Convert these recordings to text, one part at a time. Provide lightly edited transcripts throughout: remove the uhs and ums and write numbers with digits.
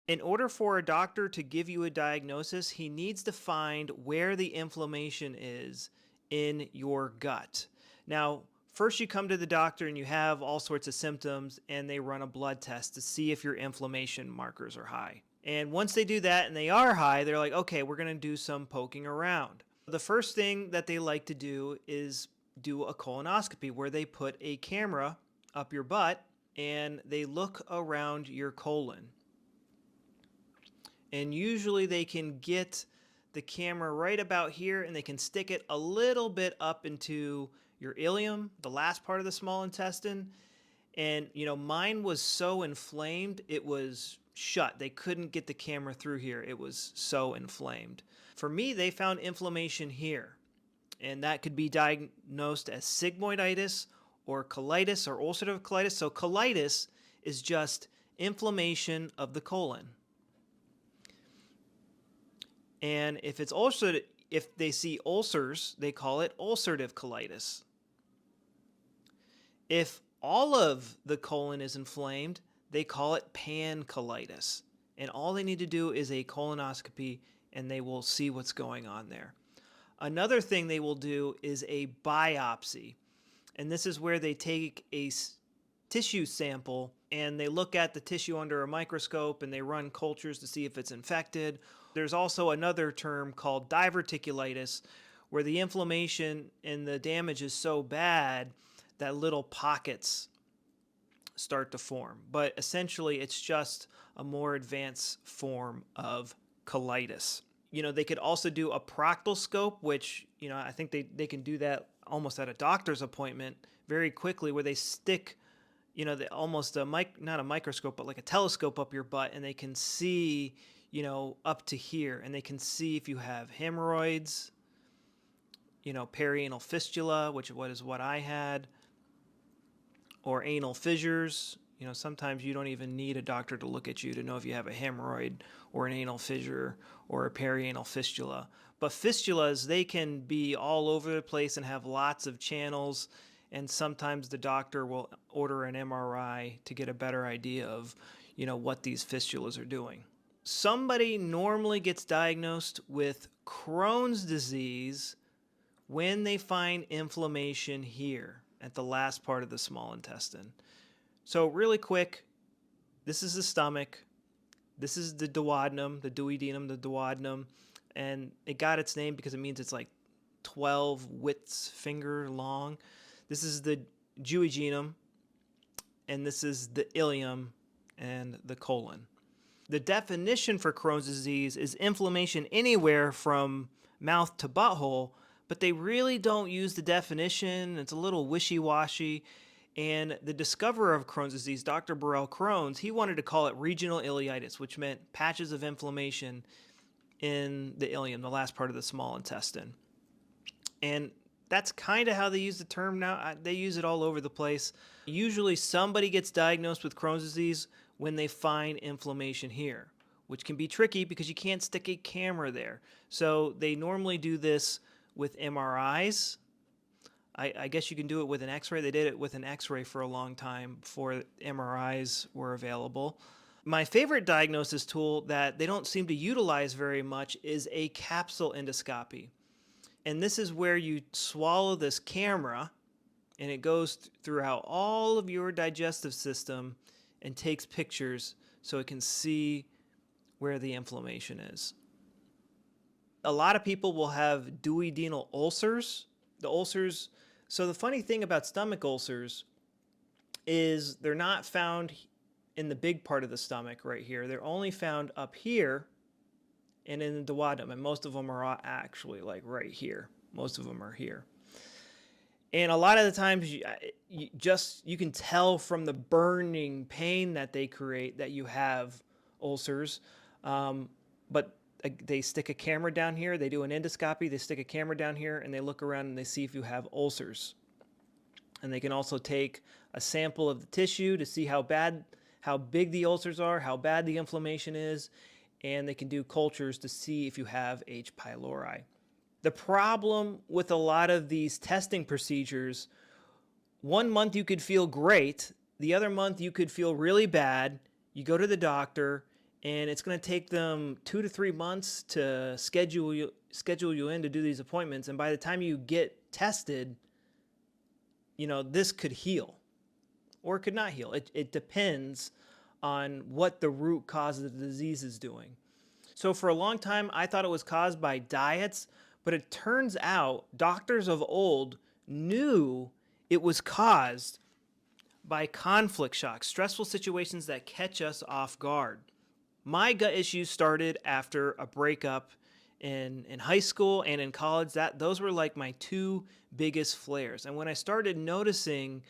In order for a doctor to give you a diagnosis, he needs to find where the inflammation is in your gut. Now, first you come to the doctor and you have all sorts of symptoms, and they run a blood test to see if your inflammation markers are high. And once they do that and they are high, they're like, okay, we're going to do some poking around. The first thing that they like to do is do a colonoscopy, where they put a camera up your butt and they look around your colon. And usually they can get the camera right about here, and they can stick it a little bit up into your ileum, the last part of the small intestine. And, mine was so inflamed, it was shut. They couldn't get the camera through here. It was so inflamed. For me, they found inflammation here, and that could be diagnosed as sigmoiditis or colitis or ulcerative colitis. So colitis is just inflammation of the colon. And if it's ulcerative, if they see ulcers, they call it ulcerative colitis. If all of the colon is inflamed, they call it pancolitis. And all they need to do is a colonoscopy, and they will see what's going on there. Another thing they will do is a biopsy. And this is where they take a tissue sample and they look at the tissue under a microscope, and they run cultures to see if it's infected. There's also another term called diverticulitis, where the inflammation and the damage is so bad that little pockets start to form. But essentially, it's just a more advanced form of colitis. They could also do a proctoscope, which, I think they can do that almost at a doctor's appointment very quickly, where they stick, almost not a microscope, but like a telescope up your butt, and they can see, up to here, and they can see if you have hemorrhoids, perianal fistula, which is what I had, or anal fissures. Sometimes you don't even need a doctor to look at you to know if you have a hemorrhoid or an anal fissure or a perianal fistula. But fistulas, they can be all over the place and have lots of channels, and sometimes the doctor will order an MRI to get a better idea of, what these fistulas are doing. Somebody normally gets diagnosed with Crohn's disease when they find inflammation here at the last part of the small intestine. So really quick, this is the stomach, this is the duodenum, the duodenum, and it got its name because it means it's like 12 widths finger long. This is the duodenum, and this is the ileum and the colon. The definition for Crohn's disease is inflammation anywhere from mouth to butthole, but they really don't use the definition. It's a little wishy-washy. And the discoverer of Crohn's disease, Dr. Burrell Crohn's, he wanted to call it regional ileitis, which meant patches of inflammation in the ileum, the last part of the small intestine. And that's kind of how they use the term now. They use it all over the place. Usually somebody gets diagnosed with Crohn's disease when they find inflammation here, which can be tricky because you can't stick a camera there. So they normally do this with MRIs. I guess you can do it with an X-ray. They did it with an X-ray for a long time before MRIs were available. My favorite diagnosis tool that they don't seem to utilize very much is a capsule endoscopy. And this is where you swallow this camera, and it goes throughout all of your digestive system and takes pictures so it can see where the inflammation is. A lot of people will have duodenal ulcers. So the funny thing about stomach ulcers is they're not found in the big part of the stomach right here. They're only found up here and in the duodenum, and most of them are actually like right here. Most of them are here. And a lot of the times you can tell from the burning pain that they create that you have ulcers. But they stick a camera down here, they do an endoscopy, they stick a camera down here, and they look around and they see if you have ulcers. And they can also take a sample of the tissue to see how big the ulcers are, how bad the inflammation is, and they can do cultures to see if you have H. pylori. The problem with a lot of these testing procedures, one month you could feel great, the other month you could feel really bad. You go to the doctor, and it's going to take them 2 to 3 months to schedule you in to do these appointments. And by the time you get tested, this could heal or it could not heal. It depends on what the root cause of the disease is doing. So for a long time, I thought it was caused by diets, but it turns out doctors of old knew it was caused by conflict shock, stressful situations that catch us off guard. My gut issues started after a breakup in high school and in college. Those were like my two biggest flares. And when I started noticing,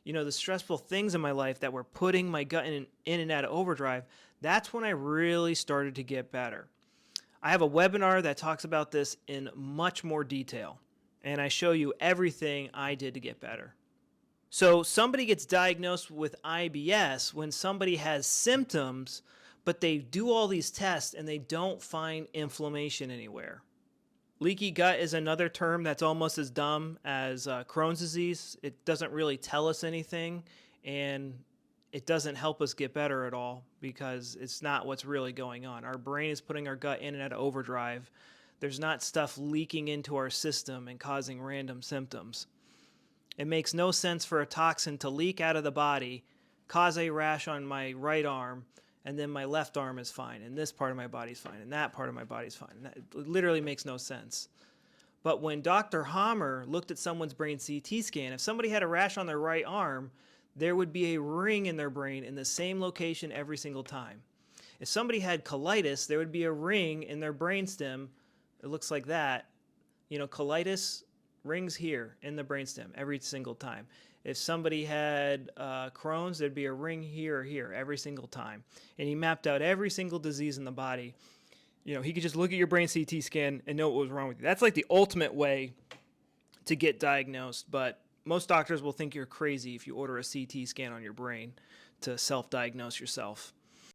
the stressful things in my life that were putting my gut in and out of overdrive, that's when I really started to get better. I have a webinar that talks about this in much more detail, and I show you everything I did to get better. So somebody gets diagnosed with IBS when somebody has symptoms, but they do all these tests and they don't find inflammation anywhere. Leaky gut is another term that's almost as dumb as Crohn's disease. It doesn't really tell us anything, and it doesn't help us get better at all because it's not what's really going on. Our brain is putting our gut in and out of overdrive. There's not stuff leaking into our system and causing random symptoms. It makes no sense for a toxin to leak out of the body, cause a rash on my right arm, and then my left arm is fine, and this part of my body's fine, and that part of my body's fine. It literally makes no sense. But when Dr. Hammer looked at someone's brain CT scan, if somebody had a rash on their right arm, there would be a ring in their brain in the same location every single time. If somebody had colitis, there would be a ring in their brainstem. It looks like that. Colitis rings here in the brainstem every single time. If somebody had Crohn's, there'd be a ring here or here every single time. And he mapped out every single disease in the body. He could just look at your brain CT scan and know what was wrong with you. That's like the ultimate way to get diagnosed, but most doctors will think you're crazy if you order a CT scan on your brain to self-diagnose yourself.